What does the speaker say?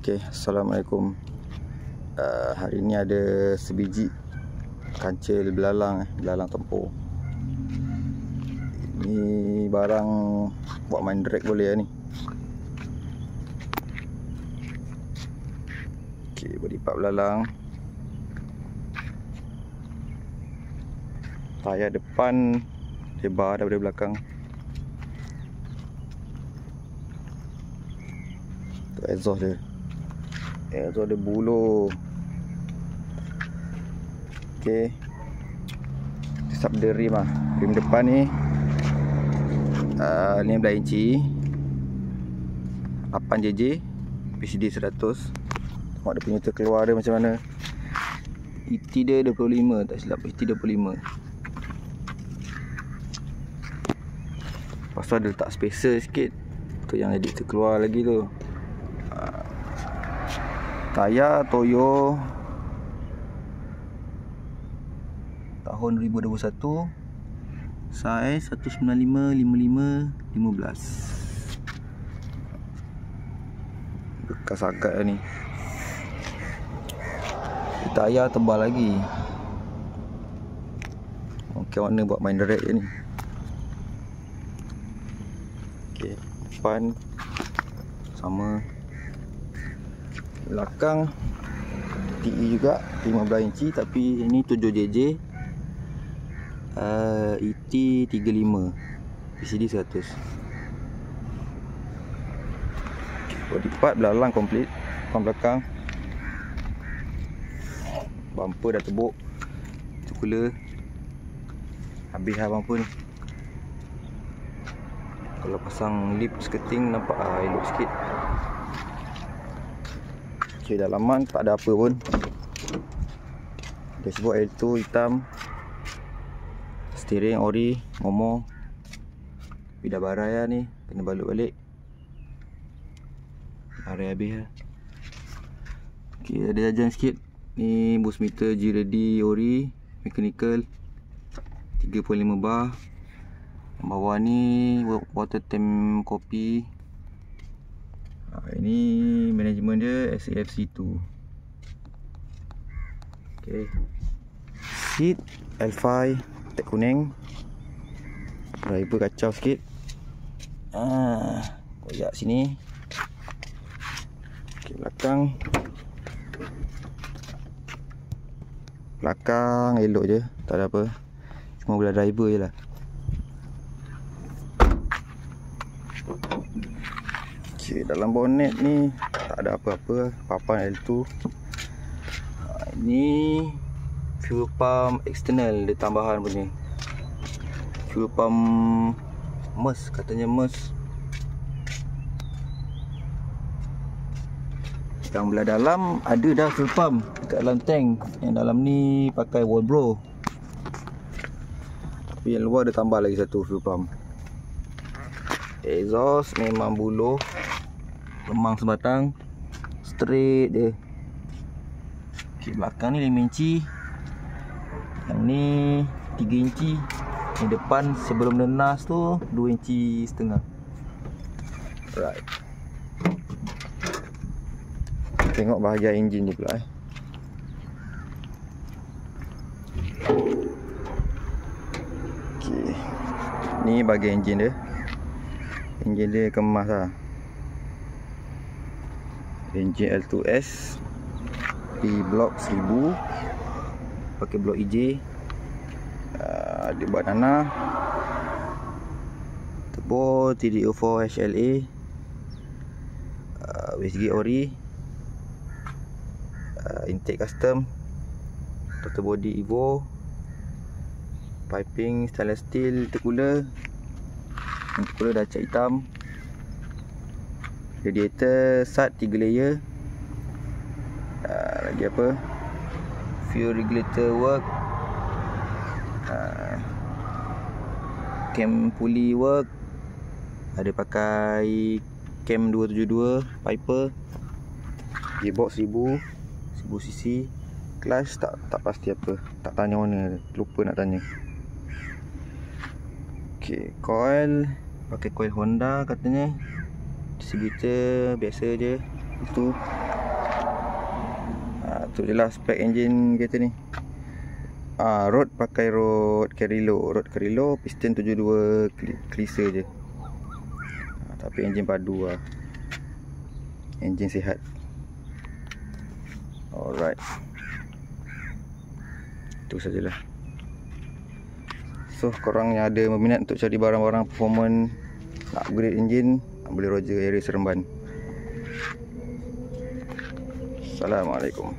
Okay, Assalamualaikum. Hari ni ada sebiji kancil belalang tempur. Ini barang buat main drag boleh ni. Okay, body part belalang. Tayar depan lebar daripada belakang. Tu exhaust dia. Exhaust dia buluh. Okay, sabda rim lah. Rim depan ni 15 inci 8JJ PCD 100. Tengok dia punya terkeluar dia macam mana. ET dia 25, tak silap, ET 25. Lepas tu ada letak spacer sikit, tu yang jadi terkeluar lagi tu. Tayar Toyo tahun 2021, saiz 195/55/15. Bekas agak ni. Tayar tebal lagi. Okey, warna buat main drag je ni. Okey, depan sama. Belakang TE juga 15 inci tapi ini 7JJ. ET 35 PCD 100. Body part belalang komplit. Depan belakang. Bumper dah tebuk. Itu cooler. Habis abang pun. Kalau pasang lip skirting nampak elok sikit. Okay, dalaman tak ada apa pun. Dashboard L2 hitam. Steering ori, momo. Tapi dah barai lah ni, kena balut balik. Barai habis lah. Okay, ada jajan sikit. Ni boost meter G-Ready ori, mechanical 3.5 bar. Bawah ni water temp kopi. Ini management dia SAFC2. Okay. Seat L5 tek kuning. Driver kacau sikit. Koyak sini. Okay, belakang. Belakang elok je, tak ada apa. Cuma belah driver je lah. Okay, dalam bonnet ni tak ada apa-apa. Papan L2. Ini fuel pump external, dia tambahan punya. Fuel pump MERS, katanya MERS. Yang belah dalam ada dah fuel pump dekat dalam tank. Yang dalam ni pakai Walbro. Tapi yang luar dia tambah lagi satu fuel pump. Exhaust memang buluh. Lemang sebatang. Straight je. Okay, belakang ni 5 inci. Yang ni 3 inci. Yang depan sebelum nenas tu 2 inci setengah. Right. Tengok bahagian enjin ni pula Okay. Ni bahagian enjin dia. Enjin dia kemas lah. Enjin L2S di blok 1000. Pakai blok EJ. Dia buat nana. Turbo TDO4 HLA. Wastegate ori. Intake custom. Total body Evo. Piping stainless steel intercooler. Intercooler dah cat hitam. Radiator SAT 3 layer. Lagi apa? Fuel regulator work. Cam pulley work. Ada pakai cam 272 Piper. Gearbox 1000cc. Clutch tak pasti apa. Tak tanya mana, lupa nak tanya. Okay, coil pakai coil Honda katanya. Distributor biasa je. Itu Itu je lah spek enjin kereta ni. Rod pakai rod Carrillo, piston 72 klisa je. Tapi enjin padu lah, enjin sihat. Alright, itu sajalah. So korang yang ada berminat untuk cari barang-barang performance, nak upgrade enjin, boleh Roger area Seremban. Assalamualaikum.